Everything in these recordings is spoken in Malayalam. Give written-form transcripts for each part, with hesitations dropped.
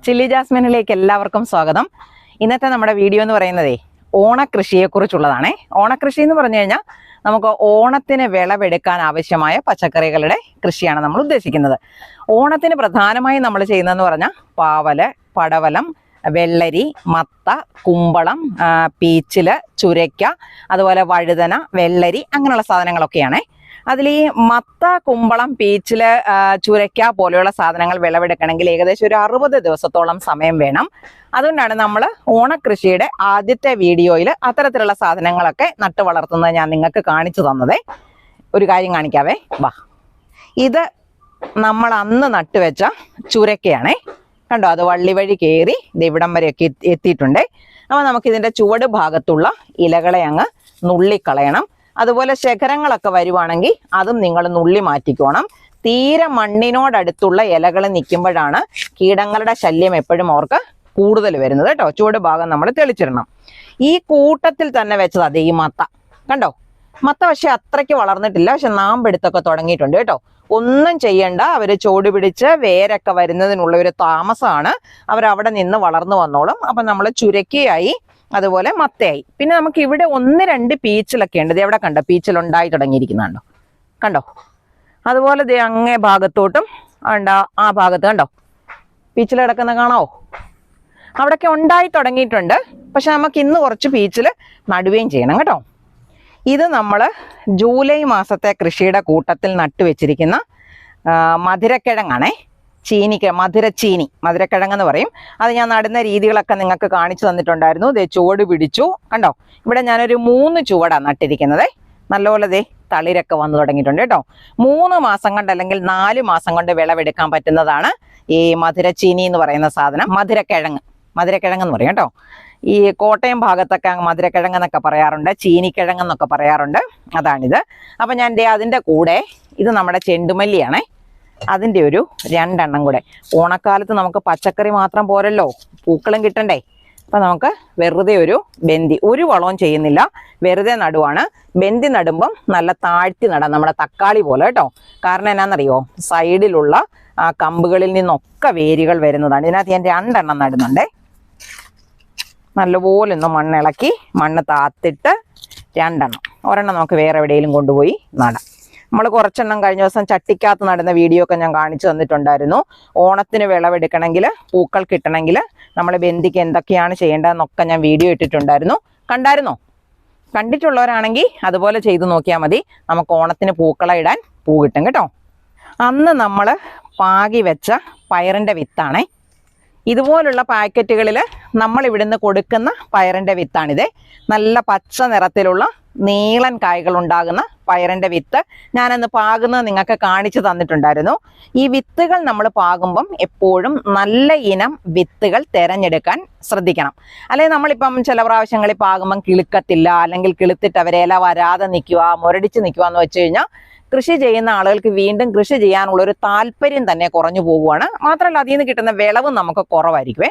ചില്ലി ജാസ്മിനിലേക്ക് എല്ലാവർക്കും സ്വാഗതം. ഇന്നത്തെ നമ്മുടെ വീഡിയോ എന്ന് പറയുന്നതേ ഓണക്കൃഷിയെക്കുറിച്ചുള്ളതാണേ. ഓണക്കൃഷി എന്ന് പറഞ്ഞു കഴിഞ്ഞാൽ നമുക്ക് ഓണത്തിന് വിളവെടുക്കാൻ ആവശ്യമായ പച്ചക്കറികളുടെ കൃഷിയാണ് നമ്മൾ ഉദ്ദേശിക്കുന്നത്. ഓണത്തിന് പ്രധാനമായും നമ്മൾ ചെയ്യുന്നതെന്ന് പറഞ്ഞാൽ പാവല്, പടവലം, വെള്ളരി, മത്ത, കുമ്പളം, പീച്ചില്, ചുരയ്ക്ക, അതുപോലെ വഴുതന, വെള്ളരി അങ്ങനെയുള്ള സാധനങ്ങളൊക്കെയാണേ. അതിൽ ഈ മത്ത, കുമ്പളം, പീച്ചില്, ചുരയ്ക്ക പോലെയുള്ള സാധനങ്ങൾ വിളവെടുക്കണമെങ്കിൽ ഏകദേശം ഒരു 60 ദിവസത്തോളം സമയം വേണം. അതുകൊണ്ടാണ് നമ്മൾ ഓണക്കൃഷിയുടെ ആദ്യത്തെ വീഡിയോയിൽ അത്തരത്തിലുള്ള സാധനങ്ങളൊക്കെ നട്ടു വളർത്തുന്നത് ഞാൻ നിങ്ങൾക്ക് കാണിച്ചു തന്നതേ. ഒരു കാര്യം കാണിക്കാവേ, വാ. ഇത് നമ്മൾ അന്ന് നട്ടുവെച്ച ചുരക്കയാണേ. കണ്ടോ, അത് വള്ളി വഴി കയറി ഇവിടം വരെയൊക്കെ എത്തിയിട്ടുണ്ട്. അപ്പോൾ നമുക്കിതിൻ്റെ ചുവട് ഭാഗത്തുള്ള ഇലകളെ അങ്ങ് നുള്ളിക്കളയണം. അതുപോലെ ശേഖരങ്ങളൊക്കെ വരുവാണെങ്കിൽ അതും നിങ്ങൾ നുള്ളി മാറ്റിക്കോണം. തീരെ മണ്ണിനോടടുത്തുള്ള ഇലകൾ നിൽക്കുമ്പോഴാണ് കീടങ്ങളുടെ ശല്യം എപ്പോഴും അവർക്ക് കൂടുതൽ വരുന്നത് കേട്ടോ. ചുവട് ഭാഗം നമ്മൾ തെളിച്ചിടണം. ഈ കൂട്ടത്തിൽ തന്നെ വെച്ചത് അതേ ഈ മത്ത കണ്ടോ. മത്ത പക്ഷെ അത്രയ്ക്ക് വളർന്നിട്ടില്ല, പക്ഷെ നാമ്പെടുത്തൊക്കെ തുടങ്ങിയിട്ടുണ്ട് കേട്ടോ. ഒന്നും ചെയ്യണ്ട, അവർ ചുവട് പിടിച്ച് വേരൊക്കെ വരുന്നതിനുള്ള ഒരു താമസമാണ്. അവരവിടെ നിന്ന് വളർന്നു വന്നോളും. അപ്പം നമ്മൾ ചുരക്കയായി, അതുപോലെ മത്തയായി. പിന്നെ നമുക്ക് ഇവിടെ 1-2 പീച്ചിലൊക്കെ ഉണ്ട്. ഇത് എവിടെ കണ്ടോ, പീച്ചിലുണ്ടായി തുടങ്ങിയിരിക്കുന്നുണ്ടോ, കണ്ടോ. അതുപോലെ ദേ അങ്ങേ ഭാഗത്തോട്ടും ഉണ്ടോ, ആ ഭാഗത്ത് കണ്ടോ പീച്ചിൽ കിടക്കുന്ന കാണാവോ. അവിടെയൊക്കെ ഉണ്ടായി തുടങ്ങിയിട്ടുണ്ട്. പക്ഷെ നമുക്ക് ഇന്ന് കുറച്ച് പീച്ചിൽ നടുകയും ചെയ്യണം കേട്ടോ. ഇത് നമ്മൾ ജൂലൈ മാസത്തെ കൃഷിയുടെ കൂട്ടത്തിൽ നട്ടുവെച്ചിരിക്കുന്ന മധുരക്കിഴങ്ങാണേ. മധുരക്കിഴങ്ങെന്ന് പറയും. അത് ഞാൻ നടുന്ന രീതികളൊക്കെ നിങ്ങൾക്ക് കാണിച്ചു തന്നിട്ടുണ്ടായിരുന്നു. ദേ ചുവട് പിടിച്ചു കണ്ടോ. ഇവിടെ ഞാനൊരു 3 ചുവടാണ് നട്ടിരിക്കുന്നത്. നല്ലപോലെ ദേ തളിരൊക്കെ വന്നു തുടങ്ങിയിട്ടുണ്ട് കേട്ടോ. 3 മാസം കൊണ്ട് അല്ലെങ്കിൽ 4 മാസം കൊണ്ട് വിളവെടുക്കാൻ പറ്റുന്നതാണ് ഈ മധുരച്ചീനി എന്ന് പറയുന്ന സാധനം. മധുരക്കിഴങ്ങെന്ന് പറയും കേട്ടോ. ഈ കോട്ടയം ഭാഗത്തൊക്കെ മധുരക്കിഴങ്ങെന്നൊക്കെ പറയാറുണ്ട്, ചീനിക്കിഴങ്ങെന്നൊക്കെ പറയാറുണ്ട്. അതാണിത്. അപ്പം ഞാൻ അതിൻ്റെ കൂടെ ഇത് നമ്മുടെ ചെണ്ടുമല്ലിയാണേ. അതിൻ്റെ ഒരു 2 എണ്ണം കൂടെ. ഓണക്കാലത്ത് നമുക്ക് പച്ചക്കറി മാത്രം പോരല്ലോ, പൂക്കളും കിട്ടണ്ടേ. അപ്പം നമുക്ക് വെറുതെ ഒരു ബന്ദി, ഒരു വളവും ചെയ്യുന്നില്ല, വെറുതെ നടുവാണ്. ബന്ദി നടുമ്പം നല്ല താഴ്ത്തി നടാം, നമ്മുടെ തക്കാളി പോലെ കേട്ടോ. കാരണം എന്നാണെന്നറിയോ, സൈഡിലുള്ള കമ്പുകളിൽ നിന്നൊക്കെ വേരുകൾ വരുന്നതാണ്. ഇതിനകത്ത് ഞാൻ 2 എണ്ണം നടുന്നുണ്ടേ. നല്ലപോലെ ഒന്ന് മണ്ണിളക്കി മണ്ണ് താത്തിട്ട് 2 എണ്ണം, ഒരെണ്ണം നമുക്ക് വേറെ എവിടെയെങ്കിലും കൊണ്ടുപോയി നടാം. നമ്മൾ കുറച്ചെണ്ണം കഴിഞ്ഞ ദിവസം ചട്ടിക്കകത്ത് നടുന്ന വീഡിയോ ഒക്കെ ഞാൻ കാണിച്ചു തന്നിട്ടുണ്ടായിരുന്നു. ഓണത്തിന് വിളവെടുക്കണമെങ്കിൽ, പൂക്കൾ കിട്ടണമെങ്കിൽ നമ്മൾ ബന്ദിക്ക് എന്തൊക്കെയാണ് ചെയ്യേണ്ടതെന്നൊക്കെ ഞാൻ വീഡിയോ ഇട്ടിട്ടുണ്ടായിരുന്നു. കണ്ടായിരുന്നോ? കണ്ടിട്ടുള്ളവരാണെങ്കിൽ അതുപോലെ ചെയ്തു നോക്കിയാൽ മതി. നമുക്ക് ഓണത്തിന് പൂക്കള ഇടാൻ പൂ കിട്ടും കേട്ടോ. അന്ന് നമ്മൾ പാകി വെച്ച പയറിൻ്റെ വിത്താണേ. ഇതുപോലുള്ള പാക്കറ്റുകളിൽ നമ്മൾ ഇവിടുന്ന് കൊടുക്കുന്ന പയറിൻ്റെ വിത്താണിത്. നല്ല പച്ച നിറത്തിലുള്ള നീളൻ കായ്കൾ ഉണ്ടാകുന്ന പയറിൻ്റെ വിത്ത് ഞാനന്ന് പാകുന്നത് നിങ്ങൾക്ക് കാണിച്ചു തന്നിട്ടുണ്ടായിരുന്നു. ഈ വിത്തുകൾ നമ്മൾ പാകുമ്പം എപ്പോഴും നല്ല ഇനം വിത്തുകൾ തിരഞ്ഞെടുക്കാൻ ശ്രദ്ധിക്കണം. അല്ലെങ്കിൽ നമ്മളിപ്പം ചില പ്രാവശ്യങ്ങളിൽ പാകുമ്പം കിളുക്കത്തില്ല, അല്ലെങ്കിൽ കിളുത്തിട്ട് അവരില വരാതെ നിൽക്കുക, മുരടിച്ച് നിൽക്കുക എന്ന് വെച്ച് കഴിഞ്ഞാൽ കൃഷി ചെയ്യുന്ന ആളുകൾക്ക് വീണ്ടും കൃഷി ചെയ്യാനുള്ളൊരു താല്പര്യം തന്നെ കുറഞ്ഞു പോകുവാണ്. മാത്രമല്ല അതിൽ നിന്ന് കിട്ടുന്ന വിളവും നമുക്ക് കുറവായിരിക്കുമേ.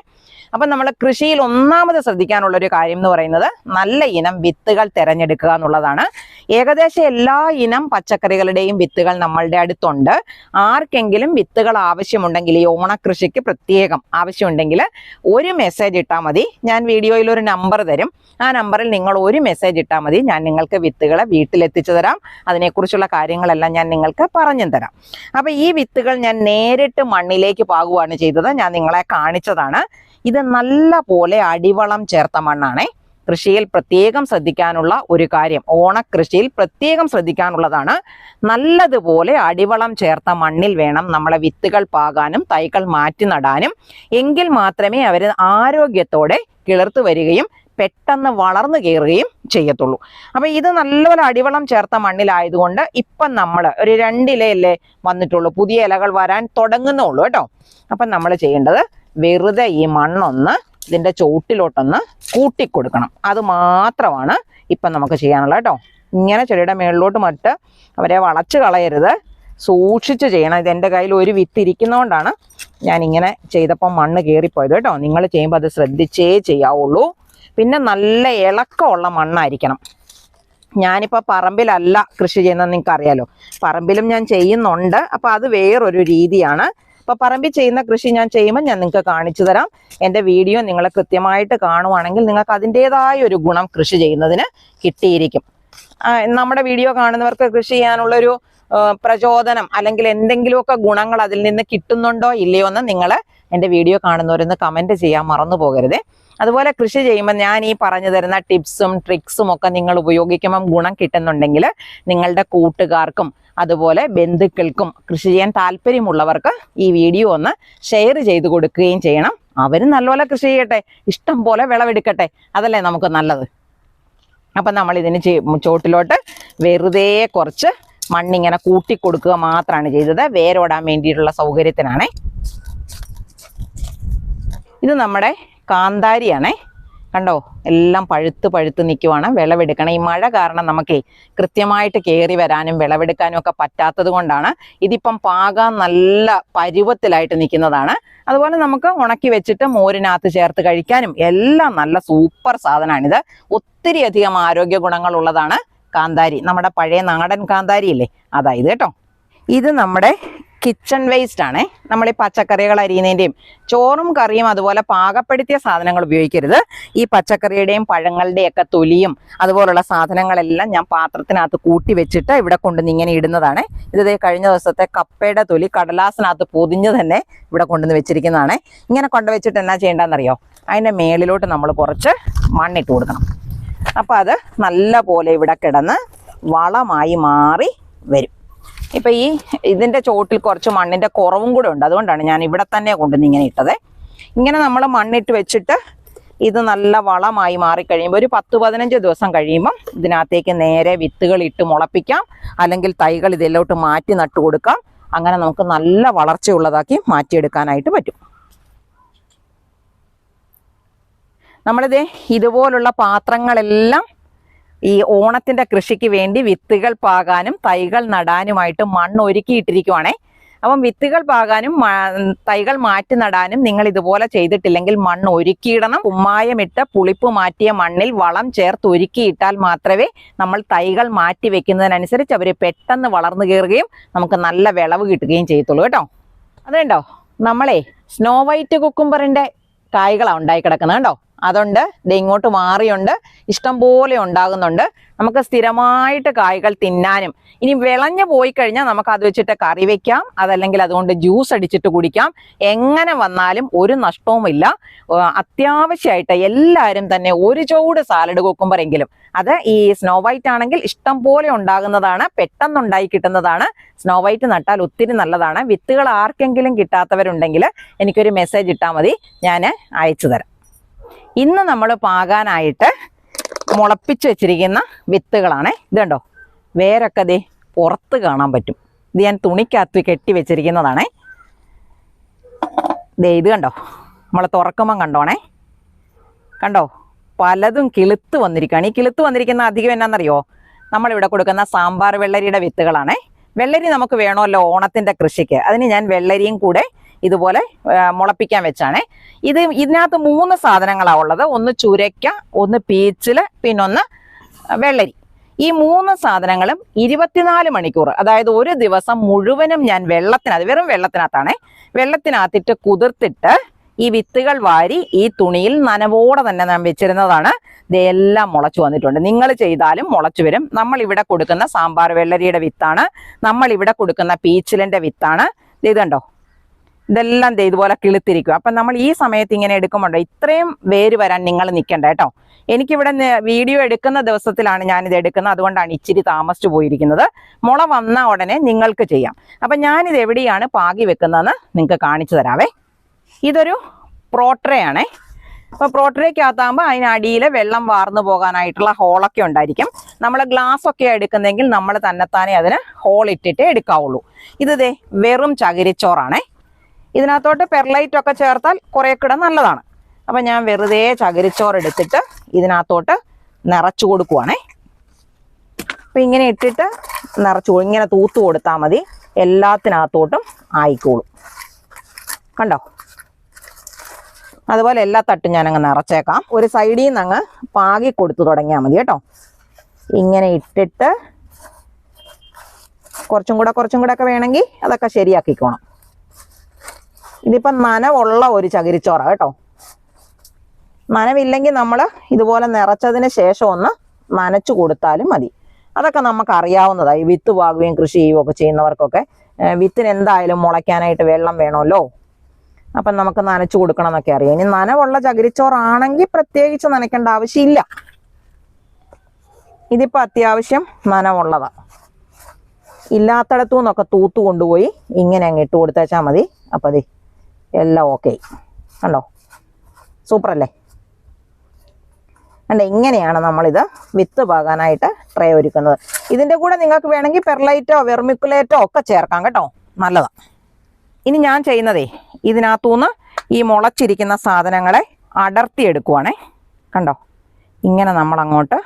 അപ്പം നമ്മൾ കൃഷിയിൽ ഒന്നാമത് ശ്രദ്ധിക്കാനുള്ളൊരു കാര്യം എന്ന് പറയുന്നത് നല്ല ഇനം വിത്തുകൾ തിരഞ്ഞെടുക്കുക എന്നുള്ളതാണ്. ഏകദേശം എല്ലാ ഇനം പച്ചക്കറികളുടെയും വിത്തുകൾ നമ്മളുടെ അടുത്തുണ്ട്. ആർക്കെങ്കിലും വിത്തുകൾ ആവശ്യമുണ്ടെങ്കിൽ, ഈ ഓണക്കൃഷിക്ക് പ്രത്യേകം ആവശ്യമുണ്ടെങ്കിൽ ഒരു മെസ്സേജ് ഇട്ടാൽ മതി. ഞാൻ വീഡിയോയിൽ ഒരു നമ്പർ തരും. ആ നമ്പറിൽ നിങ്ങൾ ഒരു മെസ്സേജ് ഇട്ടാൽ മതി. ഞാൻ നിങ്ങൾക്ക് വിത്തുകളെ വീട്ടിലെത്തിച്ചു തരാം. അതിനെക്കുറിച്ചുള്ള കാര്യങ്ങളെല്ലാം ഞാൻ നിങ്ങൾക്ക് പറഞ്ഞു തരാം. അപ്പം ഈ വിത്തുകൾ ഞാൻ നേരിട്ട് മണ്ണിലേക്ക് പാകുകയാണ് ചെയ്തത്. ഞാൻ നിങ്ങളെ കാണിച്ചതാണ്. ഇത് നല്ല പോലെ അടിവളം ചേർത്ത മണ്ണാണേ. കൃഷിയിൽ പ്രത്യേകം ശ്രദ്ധിക്കാനുള്ള ഒരു കാര്യം, ഓണക്കൃഷിയിൽ പ്രത്യേകം ശ്രദ്ധിക്കാനുള്ളതാണ്. നല്ലതുപോലെ അടിവളം ചേർത്ത മണ്ണിൽ വേണം നമ്മളെ വിത്തുകൾ പാകാനും തൈകൾ മാറ്റി നടാനും. എങ്കിൽ മാത്രമേ അവർ ആരോഗ്യത്തോടെ കിളിർത്ത് വരികയും പെട്ടെന്ന് വളർന്നു കയറുകയും ചെയ്യത്തുള്ളൂ. അപ്പം ഇത് നല്ലപോലെ അടിവളം ചേർത്ത മണ്ണിലായതുകൊണ്ട് ഇപ്പം നമ്മൾ ഒരു 2 ഇലയല്ലേ വന്നിട്ടുള്ളൂ, പുതിയ ഇലകൾ വരാൻ തുടങ്ങുന്നുള്ളൂ കേട്ടോ. അപ്പം നമ്മൾ ചെയ്യേണ്ടത് വെറുതെ ഈ മണ്ണൊന്ന് ഇതിൻ്റെ ചോട്ടിലോട്ടൊന്ന് കൂട്ടിക്കൊടുക്കണം. അത് മാത്രമാണ് ഇപ്പം നമുക്ക് ചെയ്യാനുള്ളത് കേട്ടോ. ഇങ്ങനെ ചെടിയുടെ മേളിലോട്ട് മറ്റ് അവരെ വളച്ച് കളയരുത്, സൂക്ഷിച്ച് ചെയ്യണം. ഇതെൻ്റെ കയ്യിൽ ഒരു വിത്ത് ഇരിക്കുന്നതുകൊണ്ടാണ് ഞാനിങ്ങനെ ചെയ്തപ്പോൾ മണ്ണ് കയറിപ്പോയത് കേട്ടോ. നിങ്ങൾ ചെയ്യുമ്പോൾ അത് ശ്രദ്ധിച്ചേ ചെയ്യാവുള്ളൂ. പിന്നെ നല്ല ഇളക്കമുള്ള മണ്ണായിരിക്കണം. ഞാനിപ്പോൾ പറമ്പിലല്ല കൃഷി ചെയ്യുന്നത്, നിങ്ങൾക്ക് അറിയാലോ. പറമ്പിലും ഞാൻ ചെയ്യുന്നുണ്ട്. അപ്പോൾ അത് വേറൊരു രീതിയാണ്. അപ്പോൾ പറമ്പിൽ ചെയ്യുന്ന കൃഷി ഞാൻ ചെയ്യുമ്പോൾ ഞാൻ നിങ്ങൾക്ക് കാണിച്ചു തരാം. എൻ്റെ വീഡിയോ നിങ്ങൾ കൃത്യമായിട്ട് കാണുവാണെങ്കിൽ നിങ്ങൾക്ക് അതിൻ്റെതായ ഒരു ഗുണം കൃഷി ചെയ്യുന്നതിന് കിട്ടിയിരിക്കും. നമ്മുടെ വീഡിയോ കാണുന്നവർക്ക് കൃഷി ചെയ്യാനുള്ളൊരു പ്രചോദനം അല്ലെങ്കിൽ എന്തെങ്കിലുമൊക്കെ ഗുണങ്ങൾ അതിൽ നിന്ന് കിട്ടുന്നുണ്ടോ ഇല്ലയോ എന്ന് നിങ്ങൾ എൻ്റെ വീഡിയോ കാണുന്നവരൊന്ന് കമൻറ്റ് ചെയ്യാൻ മറന്നു പോകരുതേ. അതുപോലെ കൃഷി ചെയ്യുമ്പോൾ ഞാൻ ഈ പറഞ്ഞു തരുന്ന ടിപ്സും ട്രിക്സും ഒക്കെ നിങ്ങൾ ഉപയോഗിക്കുമ്പം ഗുണം കിട്ടുന്നുണ്ടെങ്കിൽ നിങ്ങളുടെ കൂട്ടുകാർക്കും അതുപോലെ ബന്ധുക്കൾക്കും കൃഷി ചെയ്യാൻ താല്പര്യമുള്ളവർക്ക് ഈ വീഡിയോ ഒന്ന് ഷെയർ ചെയ്ത് കൊടുക്കുകയും ചെയ്യണം. അവരും നല്ലപോലെ കൃഷി ചെയ്യട്ടെ, ഇഷ്ടം പോലെ വിളവെടുക്കട്ടെ, അതല്ലേ നമുക്ക് നല്ലത്. അപ്പം നമ്മൾ ഇതിന് ചോട്ടിലോട്ട് വെറുതെ കുറച്ച് മണ്ണിങ്ങനെ കൂട്ടിക്കൊടുക്കുക മാത്രമാണ് ചെയ്തത്, വേരോടാൻ വേണ്ടിയിട്ടുള്ള സൗകര്യത്തിനാണേ. ഇത് നമ്മുടെ കാന്താരിയാണേ, കണ്ടോ എല്ലാം പഴുത്ത് നിൽക്കുവാണ്. വിളവെടുക്കണം. ഈ മഴ കാരണം നമുക്ക് കൃത്യമായിട്ട് കയറി വരാനും വിളവെടുക്കാനും ഒക്കെ പറ്റാത്തത് കൊണ്ടാണ്. ഇതിപ്പം പാകാൻ നല്ല പരുവത്തിലായിട്ട് നിൽക്കുന്നതാണ്. അതുപോലെ നമുക്ക് ഉണക്കി വെച്ചിട്ട് മോരിനകത്ത് ചേർത്ത് കഴിക്കാനും എല്ലാം നല്ല സൂപ്പർ സാധനമാണിത്. ഒത്തിരി അധികം ആരോഗ്യ ഗുണങ്ങളുള്ളതാണ് കാന്താരി. നമ്മുടെ പഴയ നാടൻ കാന്താരി ഇല്ലേ, അതായത് കേട്ടോ. ഇത് നമ്മുടെ കിച്ചൺ വേസ്റ്റ് ആണേ. നമ്മൾ ഈ പച്ചക്കറികൾ അരിയുന്നതിൻ്റെയും ചോറും കറിയും അതുപോലെ പാകപ്പെടുത്തിയ സാധനങ്ങൾ ഉപയോഗിക്കരുത്. ഈ പച്ചക്കറിയുടെയും പഴങ്ങളുടെയും ഒക്കെ തൊലിയും അതുപോലുള്ള സാധനങ്ങളെല്ലാം ഞാൻ പാത്രത്തിനകത്ത് കൂട്ടി വെച്ചിട്ട് ഇവിടെ കൊണ്ടുവന്ന് ഇങ്ങനെ ഇടുന്നതാണ്. ഇത് കഴിഞ്ഞ ദിവസത്തെ കപ്പയുടെ തൊലി കടലാസിനകത്ത് പൊതിഞ്ഞ് തന്നെ ഇവിടെ കൊണ്ടുവന്ന് വെച്ചിരിക്കുന്നതാണ്. ഇങ്ങനെ കൊണ്ടുവച്ചിട്ട് എന്നാ ചെയ്യേണ്ടതെന്നറിയോ, അതിൻ്റെ മേളിലോട്ട് നമ്മൾ കുറച്ച് മണ്ണിട്ട് കൊടുക്കണം. അപ്പോൾ അത് നല്ല പോലെ ഇവിടെ കിടന്ന് വളമായി മാറി വരും. ഇപ്പം ഇതിൻ്റെ ചോട്ടിൽ കുറച്ച് മണ്ണിൻ്റെ കുറവും കൂടെ ഉണ്ട്, അതുകൊണ്ടാണ് ഞാൻ ഇവിടെ തന്നെ കൊണ്ടുവന്ന് ഇങ്ങനെ ഇട്ടത്. ഇങ്ങനെ നമ്മൾ മണ്ണിട്ട് വെച്ചിട്ട് ഇത് നല്ല വളമായി മാറിക്കഴിയുമ്പോൾ ഒരു 10-15 ദിവസം കഴിയുമ്പം ഇതിനകത്തേക്ക് നേരെ വിത്തുകൾ ഇട്ട് മുളപ്പിക്കാം, അല്ലെങ്കിൽ തൈകൾ ഇതിലോട്ട് മാറ്റി നട്ടു കൊടുക്കാം. അങ്ങനെ നമുക്ക് നല്ല വളർച്ചയുള്ളതാക്കി മാറ്റിയെടുക്കാനായിട്ട് പറ്റും. നമ്മളിത് ഇതുപോലുള്ള പാത്രങ്ങളെല്ലാം ഈ ഓണത്തിൻ്റെ കൃഷിക്ക് വേണ്ടി വിത്തുകൾ പാകാനും തൈകൾ നടാനുമായിട്ട് മണ്ണ് ഒരുക്കിയിട്ടിരിക്കുവാണേ. അപ്പം വിത്തുകൾ പാകാനും തൈകൾ മാറ്റി നടാനും നിങ്ങൾ ഇതുപോലെ ചെയ്തിട്ടില്ലെങ്കിൽ മണ്ണ് ഒരുക്കിയിടണം. കുമ്മായമിട്ട് പുളിപ്പ് മാറ്റിയ മണ്ണിൽ വളം ചേർത്ത് ഒരുക്കിയിട്ടാൽ മാത്രമേ നമ്മൾ തൈകൾ മാറ്റി വെക്കുന്നതിനനുസരിച്ച് അവർ പെട്ടെന്ന് വളർന്നു കയറുകയും നമുക്ക് നല്ല വിളവ് കിട്ടുകയും ചെയ്യത്തുള്ളൂ കേട്ടോ. അതുണ്ടോ നമ്മളെ സ്നോ വൈറ്റ് കുക്കുംബറിൻ്റെ കായ്കളാണ് ഉണ്ടായി കിടക്കുന്നത് കേട്ടോ. അതുകൊണ്ട് ഇത് ഇങ്ങോട്ട് മാറിയുണ്ട്, ഇഷ്ടം പോലെ ഉണ്ടാകുന്നുണ്ട്. നമുക്ക് സ്ഥിരമായിട്ട് കായ്കൾ തിന്നാനും ഇനി വിളഞ്ഞു പോയി കഴിഞ്ഞാൽ നമുക്ക് അത് വെച്ചിട്ട് കറി വെക്കാം, അതല്ലെങ്കിൽ അതുകൊണ്ട് ജ്യൂസ് അടിച്ചിട്ട് കുടിക്കാം. എങ്ങനെ വന്നാലും ഒരു നഷ്ടവുമില്ല. അത്യാവശ്യമായിട്ട് എല്ലാവരും തന്നെ ഒരു ചൂട് സാലഡ് കുക്കുംബറെങ്കിലും, അത് ഈ സ്നോ വൈറ്റ് ആണെങ്കിൽ ഇഷ്ടം പോലെ ഉണ്ടാകുന്നതാണ്, പെട്ടെന്നുണ്ടായി കിട്ടുന്നതാണ്. സ്നോ വൈറ്റ് നട്ടാൽ ഒത്തിരി നല്ലതാണ്. വിത്തുകൾ ആർക്കെങ്കിലും കിട്ടാത്തവരുണ്ടെങ്കിൽ എനിക്കൊരു മെസ്സേജ് ഇട്ടാൽ മതി, ഞാൻ അയച്ചു തരാം. ഇന്ന് നമ്മൾ പാകാനായിട്ട് മുളപ്പിച്ച് വെച്ചിരിക്കുന്ന വിത്തുകളാണ്. ഇത് കണ്ടോ, വേരൊക്കെ ദേ പുറത്ത് കാണാൻ പറ്റും. ഇത് ഞാൻ തുണിക്കകത്ത് കെട്ടി വെച്ചിരിക്കുന്നതാണേ. ദേ ഇത് കണ്ടോ, നമ്മൾ തുറക്കുമ്പം കണ്ടോണേ, കണ്ടോ പലതും കിളുത്ത് വന്നിരിക്കുകയാണ്. ഈ കിളുത്ത് വന്നിരിക്കുന്ന അധികം എന്നാണെന്നറിയോ, നമ്മളിവിടെ കൊടുക്കുന്ന സാമ്പാർ വെള്ളരിയുടെ വിത്തുകളാണേ. വെള്ളരി നമുക്ക് വേണമല്ലോ ഓണത്തിൻ്റെ കൃഷിക്ക്, അതിന് ഞാൻ വെള്ളരിയും കൂടെ ഇതുപോലെ മുളപ്പിക്കാൻ വെച്ചാണ്. ഇതിനകത്ത് 3 സാധനങ്ങളാണ് ഉള്ളത്. ഒന്ന് ചുരയ്ക്ക, ഒന്ന് പീച്ചിൽ, പിന്നൊന്ന് വെള്ളരി. ഈ 3 സാധനങ്ങളും 24 മണിക്കൂർ, അതായത് ഒരു ദിവസം മുഴുവനും ഞാൻ വെറും വെള്ളത്തിനകത്താണേ, വെള്ളത്തിനകത്തിട്ട് കുതിർത്തിട്ട് ഈ വിത്തുകൾ വാരി ഈ തുണിയിൽ നനവോടെ തന്നെ ഞാൻ വെച്ചിരുന്നതാണ്. ഇതെല്ലാം മുളച്ചു വന്നിട്ടുണ്ട്. നിങ്ങൾ ചെയ്താലും മുളച്ചു വരും. നമ്മൾ ഇവിടെ കൊടുക്കുന്ന സാമ്പാർ വെള്ളരിയുടെ വിത്താണ്, നമ്മൾ ഇവിടെ കൊടുക്കുന്ന പീച്ചിലിൻ്റെ വിത്താണ്. ഇത് കണ്ടോ, ഇതെല്ലാം ഇതുപോലെ കിളുത്തിരിക്കും. അപ്പം നമ്മൾ ഈ സമയത്ത് ഇങ്ങനെ എടുക്കുമ്പോണ്ടോ ഇത്രയും വേര് വരാൻ നിങ്ങൾ നിൽക്കണ്ട കേട്ടോ. എനിക്കിവിടെ വീഡിയോ എടുക്കുന്ന ദിവസത്തിലാണ് ഞാനിത് എടുക്കുന്നത്, അതുകൊണ്ടാണ് ഇച്ചിരി താമസിച്ചു പോയിരിക്കുന്നത്. മുള വന്ന ഉടനെ നിങ്ങൾക്ക് ചെയ്യാം. അപ്പം ഞാനിത് എവിടെയാണ് പാകി വെക്കുന്നതെന്ന് നിങ്ങൾക്ക് കാണിച്ചു തരാവേ. ഇതൊരു പ്രോട്രയാണേ. അപ്പോൾ പ്രോട്രയ്ക്കകത്താകുമ്പോൾ അതിനടിയിൽ വെള്ളം വാർന്നു പോകാനായിട്ടുള്ള ഹോളൊക്കെ ഉണ്ടായിരിക്കും. നമ്മൾ ഗ്ലാസ്സൊക്കെ എടുക്കുന്നെങ്കിൽ നമ്മൾ തന്നെത്താനെ അതിന് ഹോൾ ഇട്ടിട്ടേ എടുക്കാവുള്ളൂ. ഇത് വെറും ചകിരിച്ചോറാണേ. ഇതിനകത്തോട്ട് പെർലൈറ്റ് ഒക്കെ ചേർത്താൽ കുറേ കൂടെ നല്ലതാണ്. അപ്പം ഞാൻ വെറുതെ ചകിരിച്ചോറ് എടുത്തിട്ട് ഇതിനകത്തോട്ട് നിറച്ചു കൊടുക്കുവാണേ. അപ്പം ഇങ്ങനെ ഇട്ടിട്ട് ഇങ്ങനെ തൂത്ത് കൊടുത്താൽ മതി, എല്ലാത്തിനകത്തോട്ടും ആയിക്കോളും. കണ്ടോ, അതുപോലെ എല്ലാ തട്ടും ഞാനങ്ങ് നിറച്ചേക്കാം. ഒരു സൈഡിൽ നിന്ന് അങ്ങ് പാകി കൊടുത്തു തുടങ്ങിയാൽ മതി കേട്ടോ. ഇങ്ങനെ ഇട്ടിട്ട് കുറച്ചും കൂടെ ഒക്കെ വേണമെങ്കിൽ അതൊക്കെ ശരിയാക്കിക്കോണം. ഇതിപ്പം നനവുള്ള ഒരു ചകിരിച്ചോറ കേട്ടോ. നനവില്ലെങ്കിൽ നമ്മൾ ഇതുപോലെ നിറച്ചതിന് ശേഷം ഒന്ന് നനച്ചു കൊടുത്താലും മതി. അതൊക്കെ നമുക്ക് അറിയാവുന്നതായി. വിത്ത് പാകുകയും കൃഷി ചെയ്യുകയും ഒക്കെ ചെയ്യുന്നവർക്കൊക്കെ വിത്തിന് എന്തായാലും മുളയ്ക്കാനായിട്ട് വെള്ളം വേണമല്ലോ. അപ്പം നമുക്ക് നനച്ചു കൊടുക്കണം എന്നൊക്കെ അറിയാം. ഇനി നനവുള്ള ചകിരിച്ചോറാണെങ്കിൽ പ്രത്യേകിച്ച് നനയ്ക്കേണ്ട ആവശ്യമില്ല. ഇതിപ്പോൾ അത്യാവശ്യം നനവുള്ളതാണ്. ഇല്ലാത്തടത്തു നിന്നൊക്കെ തൂത്ത് കൊണ്ടുപോയി ഇങ്ങനെ അങ്ങ് ഇട്ട് കൊടുത്തേച്ചാൽ മതി. അപ്പം അതെ എല്ലാം ഓക്കെ. കണ്ടോ, സൂപ്പറല്ലേ? അല്ല, ഇങ്ങനെയാണ് നമ്മളിത് വിത്ത് പാകാനായിട്ട് ട്രേ ഒരുക്കുന്നത്. ഇതിൻ്റെ കൂടെ നിങ്ങൾക്ക് വേണമെങ്കിൽ പെർലൈറ്റോ വെർമിക്കുലേറ്റോ ഒക്കെ ചേർക്കാം കേട്ടോ, നല്ലതാണ്. ഇനി ഞാൻ ചെയ്യുന്നതേ, ഇതിനകത്തുനിന്ന് ഈ മുളച്ചിരിക്കുന്ന സാധനങ്ങളെ അടർത്തിയെടുക്കുവാണേ. കണ്ടോ, ഇങ്ങനെ നമ്മളങ്ങോട്ട്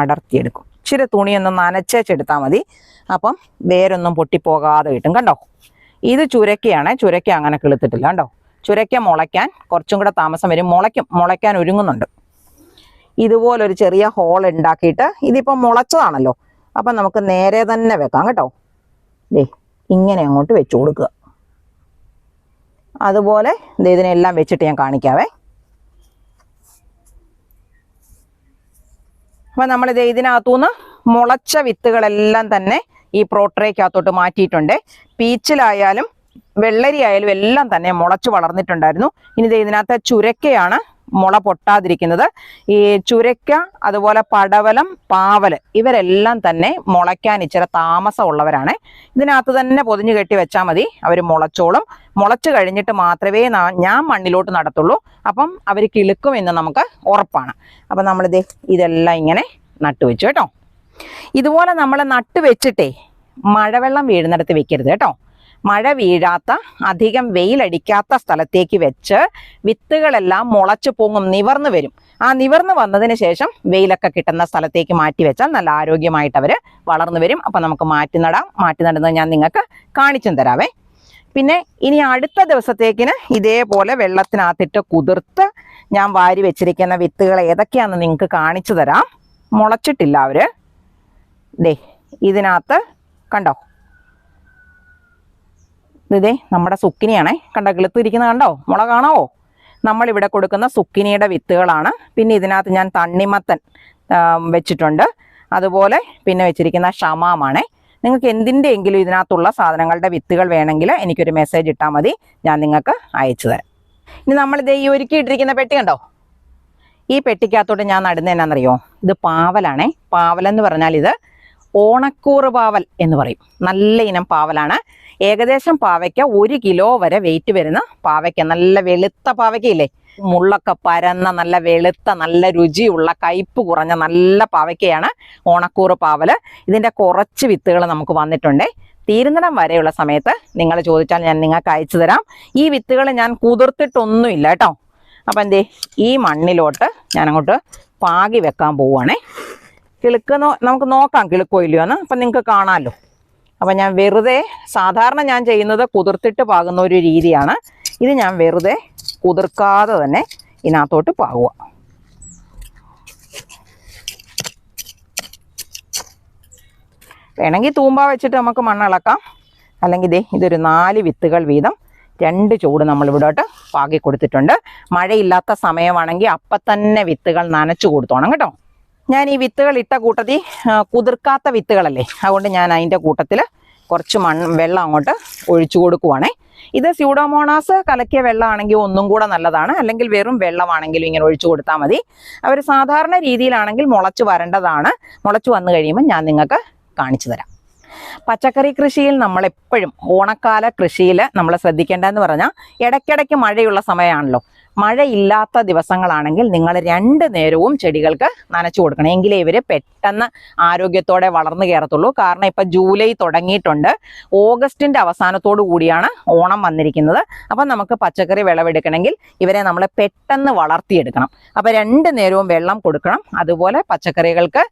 അടർത്തിയെടുക്കും. ഇച്ചിരി തുണിയൊന്ന് നനച്ചേച്ചെടുത്താൽ മതി. അപ്പം വേരൊന്നും പൊട്ടിപ്പോകാതെ കിട്ടും. കണ്ടോ, ഇത് ചുരക്കയാണ്. ചുരക്ക അങ്ങനെ കിളുത്തിട്ടില്ല. കണ്ടോ, ചുരക്ക മുളയ്ക്കാൻ കുറച്ചും കൂടെ താമസം വരും. മുളയ്ക്കാൻ ഒരുങ്ങുന്നുണ്ട്. ഇതുപോലൊരു ചെറിയ ഹോൾ ഉണ്ടാക്കിയിട്ട്, ഇതിപ്പം മുളച്ചതാണല്ലോ, അപ്പം നമുക്ക് നേരെ തന്നെ വെക്കാം കേട്ടോ. ദേ ഇങ്ങനെ അങ്ങോട്ട് വെച്ചു കൊടുക്കുക. അതുപോലെ ഇതിനെല്ലാം വെച്ചിട്ട് ഞാൻ കാണിക്കാവേ. അപ്പം നമ്മളിത് ഇതിനകത്തുനിന്ന് മുളച്ച വിത്തുകളെല്ലാം തന്നെ ഈ പ്രോട്രേക്കകത്തോട്ട് മാറ്റിയിട്ടുണ്ട്. പീച്ചിലായാലും വെള്ളരി ആയാലും എല്ലാം തന്നെ മുളച്ച് വളർന്നിട്ടുണ്ടായിരുന്നു. ഇനി ഇതിനകത്ത് ചുരക്കയാണ് മുള പൊട്ടാതിരിക്കുന്നത്. ഈ ചുരക്ക, അതുപോലെ പടവലം, പാവല് ഇവരെല്ലാം തന്നെ മുളയ്ക്കാൻ ഇച്ചിരി താമസമുള്ളവരാണ്. ഇതിനകത്ത് തന്നെ പൊതിഞ്ഞു കെട്ടി വെച്ചാൽ മതി, അവർ മുളച്ചോളും. മുളച്ച് കഴിഞ്ഞിട്ട് മാത്രമേ ഞാൻ മണ്ണിലോട്ട് നടത്തുള്ളൂ. അപ്പം അവർ കിളുക്കുമെന്ന് നമുക്ക് ഉറപ്പാണ്. അപ്പം നമ്മളിത് ഇതെല്ലാം ഇങ്ങനെ നട്ടുവെച്ചു കേട്ടോ. ഇതുപോലെ നമ്മൾ നട്ടുവെച്ചിട്ടേ മഴവെള്ളം വീഴുന്നിടത്ത് വെക്കരുത് കേട്ടോ. മഴ വീഴാത്ത, അധികം വെയിലടിക്കാത്ത സ്ഥലത്തേക്ക് വെച്ച് വിത്തുകളെല്ലാം മുളച്ചു പൊങ്ങും, നിവർന്നു വരും. ആ നിവർന്നു വന്നതിന് ശേഷം വെയിലൊക്കെ കിട്ടുന്ന സ്ഥലത്തേക്ക് മാറ്റി വെച്ചാൽ നല്ല ആരോഗ്യമായിട്ട് അവർ വളർന്നു വരും. അപ്പം നമുക്ക് മാറ്റി നടാം. മാറ്റി നടുന്നത് ഞാൻ നിങ്ങൾക്ക് കാണിച്ചും തരാവേ. പിന്നെ ഇനി അടുത്ത ദിവസത്തേക്കിന് ഇതേപോലെ വെള്ളത്തിനകത്തിട്ട് കുതിർത്ത് ഞാൻ വാരി വെച്ചിരിക്കുന്ന വിത്തുകൾ ഏതൊക്കെയാണെന്ന് നിങ്ങൾക്ക് കാണിച്ചു തരാം. മുളച്ചിട്ടില്ല അവർ. ദേ ഇതിനകത്ത് കണ്ടോ, ഇതേ നമ്മുടെ സുക്കിനിയാണേ. കണ്ടോ, കിളുത്തിരിക്കുന്നത് കണ്ടോ, മുള കാണാവോ? നമ്മളിവിടെ കൊടുക്കുന്ന സുക്കിനിയുടെ വിത്തുകളാണ്. പിന്നെ ഇതിനകത്ത് ഞാൻ തണ്ണിമത്തൻ വെച്ചിട്ടുണ്ട്. അതുപോലെ പിന്നെ വെച്ചിരിക്കുന്ന ഷമാമാണേ. നിങ്ങൾക്ക് എന്തിൻ്റെയെങ്കിലും ഇതിനകത്തുള്ള സാധനങ്ങളുടെ വിത്തുകൾ വേണമെങ്കിൽ എനിക്കൊരു മെസ്സേജ് ഇട്ടാൽ മതി, ഞാൻ നിങ്ങൾക്ക് അയച്ചു തരാം. ഇനി നമ്മളിത് ഈ ഒരുക്കിയിട്ടിരിക്കുന്ന പെട്ടി കണ്ടോ, ഈ പെട്ടിക്കകത്തോട്ട് ഞാൻ നടുന്നത് എന്നാണെന്നറിയോ? ഇത് പാവലാണേ. പാവലെന്ന് പറഞ്ഞാൽ ഇത് ഓണക്കൂറ് പാവൽ എന്ന് പറയും. നല്ല ഇനം പാവലാണ്. ഏകദേശം പാവയ്ക്ക 1 കിലോ വരെ വെയിറ്റ് വരുന്ന പാവയ്ക്ക. നല്ല വെളുത്ത പാവയ്ക്കയില്ലേ, മുള്ളൊക്കെ പരന്ന നല്ല വെളുത്ത നല്ല രുചിയുള്ള കയ്പ്പ് കുറഞ്ഞ നല്ല പാവയ്ക്കയാണ് ഓണക്കൂറ് പാവല്. ഇതിൻ്റെ കുറച്ച് വിത്തുകൾ നമുക്ക് വന്നിട്ടുണ്ട്. തീരുന്നിടം വരെയുള്ള സമയത്ത് നിങ്ങൾ ചോദിച്ചാൽ ഞാൻ നിങ്ങൾക്ക് അയച്ചു തരാം. ഈ വിത്തുകൾ ഞാൻ കുതിർത്തിട്ടൊന്നുമില്ല കേട്ടോ. അപ്പം എന്തേ, ഈ മണ്ണിലോട്ട് ഞാൻ അങ്ങോട്ട് പാകി വെക്കാൻ പോവുകയാണേ. നമുക്ക് നോക്കാം കിളുക്കോ ഇല്ലയോ എന്ന്. അപ്പം നിങ്ങൾക്ക് കാണാമല്ലോ. അപ്പം ഞാൻ വെറുതെ, സാധാരണ ഞാൻ ചെയ്യുന്നത് കുതിർത്തിട്ട് പാകുന്ന ഒരു രീതിയാണ്. ഇത് ഞാൻ വെറുതെ കുതിർക്കാതെ തന്നെ ഇതിനകത്തോട്ട് പാകുക. വേണമെങ്കിൽ തൂമ്പ വെച്ചിട്ട് നമുക്ക് മണ്ണിളക്കാം. അല്ലെങ്കിൽ ഇതൊരു 4 വിത്തുകൾ വീതം 2 ചൂട് നമ്മളിവിടോട്ട് പാകി കൊടുത്തിട്ടുണ്ട്. മഴയില്ലാത്ത സമയമാണെങ്കിൽ അപ്പം തന്നെ വിത്തുകൾ നനച്ചു കൊടുത്തോണം കേട്ടോ. ഞാൻ ഈ വിത്തുകൾ ഇട്ട കൂട്ടത്തിൽ കുതിർക്കാത്ത വിത്തുകളല്ലേ, അതുകൊണ്ട് ഞാൻ അതിൻ്റെ കൂട്ടത്തിൽ കുറച്ച് വെള്ളം അങ്ങോട്ട് ഒഴിച്ചു കൊടുക്കുവാണേ. ഇത് സ്യൂഡോമോണാസ് കലക്കിയ വെള്ളമാണെങ്കിൽ ഒന്നും കൂടെ നല്ലതാണ്. അല്ലെങ്കിൽ വെറും വെള്ളമാണെങ്കിലും ഇങ്ങനെ ഒഴിച്ചു കൊടുത്താൽ മതി. അവർ സാധാരണ രീതിയിലാണെങ്കിൽ മുളച്ച് വരേണ്ടതാണ്. മുളച്ച് വന്നു കഴിയുമ്പോൾ ഞാൻ നിങ്ങൾക്ക് കാണിച്ചു തരാം. പച്ചക്കറി കൃഷിയിൽ നമ്മളെപ്പോഴും, ഓണക്കാല കൃഷിയിൽ നമ്മൾ ശ്രദ്ധിക്കേണ്ടതെന്ന് പറഞ്ഞാൽ, ഇടയ്ക്കിടയ്ക്ക് മഴയുള്ള സമയമാണല്ലോ. മഴയില്ലാത്ത ദിവസങ്ങളാണെങ്കിൽ നിങ്ങൾ 2 നേരവും ചെടികൾക്ക് നനച്ചു കൊടുക്കണം. എങ്കിലേ ഇവർ പെട്ടെന്ന് ആരോഗ്യത്തോടെ വളർന്നു കയറത്തുള്ളൂ. കാരണം ഇപ്പം ജൂലൈ തുടങ്ങിയിട്ടുണ്ട്. ഓഗസ്റ്റിൻ്റെ അവസാനത്തോടു കൂടിയാണ് ഓണം വന്നിരിക്കുന്നത്. അപ്പം നമുക്ക് പച്ചക്കറി വിളവെടുക്കണമെങ്കിൽ ഇവരെ നമ്മൾ പെട്ടെന്ന് വളർത്തിയെടുക്കണം. അപ്പം 2 നേരവും വെള്ളം കൊടുക്കണം. അതുപോലെ പച്ചക്കറികൾക്ക്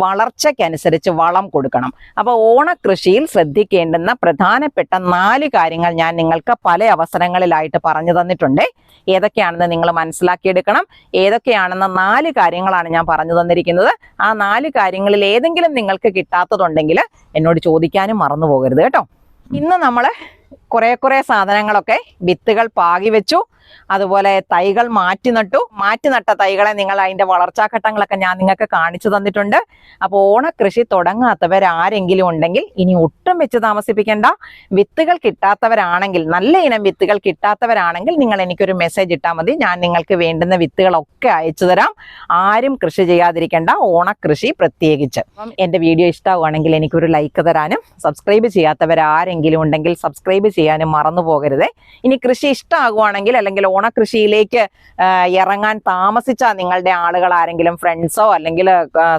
വളർച്ചയ്ക്കനുസരിച്ച് വളം കൊടുക്കണം. അപ്പോൾ ഓണക്കൃഷിയിൽ ശ്രദ്ധിക്കേണ്ടുന്ന പ്രധാനപ്പെട്ട 4 കാര്യങ്ങൾ ഞാൻ നിങ്ങൾക്ക് പല അവസരങ്ങളിലായിട്ട് പറഞ്ഞു തന്നിട്ടുണ്ട്. ഏതൊക്കെയാണെന്ന് നിങ്ങൾ മനസ്സിലാക്കിയെടുക്കണം. ഏതൊക്കെയാണെന്ന 4 കാര്യങ്ങളാണ് ഞാൻ പറഞ്ഞു തന്നിരിക്കുന്നത്. ആ 4 കാര്യങ്ങളിൽ ഏതെങ്കിലും നിങ്ങൾക്ക് കിട്ടാത്തതുണ്ടെങ്കിൽ എന്നോട് ചോദിക്കാനും മറന്നു പോകരുത് കേട്ടോ. ഇന്ന് നമ്മൾ കുറെ സാധനങ്ങളൊക്കെ വിത്തുകൾ പാകി വെച്ചു. അതുപോലെ തൈകൾ മാറ്റി നട്ട തൈകളെ നിങ്ങൾ അതിന്റെ വളർച്ചാഘട്ടങ്ങളൊക്കെ ഞാൻ നിങ്ങൾക്ക് കാണിച്ചു തന്നിട്ടുണ്ട്. അപ്പോൾ ഓണക്കൃഷി തുടങ്ങാത്തവരാരെങ്കിലും ഉണ്ടെങ്കിൽ ഇനി ഒട്ടും വെച്ച് താമസിപ്പിക്കേണ്ട. വിത്തുകൾ കിട്ടാത്തവരാണെങ്കിൽ, നല്ല ഇനം വിത്തുകൾ കിട്ടാത്തവരാണെങ്കിൽ നിങ്ങൾ എനിക്കൊരു മെസ്സേജ് ഇട്ടാൽ മതി. ഞാൻ നിങ്ങൾക്ക് വേണ്ടുന്ന വിത്തുകളൊക്കെ അയച്ചു തരാം. ആരും കൃഷി ചെയ്യാതിരിക്കേണ്ട, ഓണക്കൃഷി പ്രത്യേകിച്ച്. അപ്പം എൻ്റെ വീഡിയോ ഇഷ്ടമാവുകയാണെങ്കിൽ എനിക്കൊരു ലൈക്ക് തരാനും, സബ്സ്ക്രൈബ് ചെയ്യാത്തവരാരെങ്കിലും ഉണ്ടെങ്കിൽ സബ്സ്ക്രൈബ് ചെയ്യാനും മറന്നു പോകരുത്. ഇനി കൃഷി ഇഷ്ടമാകുവാണെങ്കിൽ, അല്ലെങ്കിൽ ഓണക്കൃഷിയിലേക്ക് ഇറങ്ങാൻ താമസിച്ച നിങ്ങളുടെ ആളുകൾ ആരെങ്കിലും, ഫ്രണ്ട്സോ അല്ലെങ്കിൽ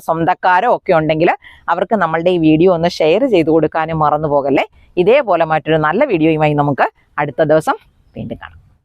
സ്വന്തക്കാരോ ഒക്കെ ഉണ്ടെങ്കിൽ അവർക്ക് നമ്മളുടെ ഈ വീഡിയോ ഒന്ന് ഷെയർ ചെയ്ത് കൊടുക്കാനും മറന്നു പോകല്ലേ. ഇതേപോലെ മറ്റൊരു നല്ല വീഡിയോയുമായി നമുക്ക് അടുത്ത ദിവസം വീണ്ടും കാണാം.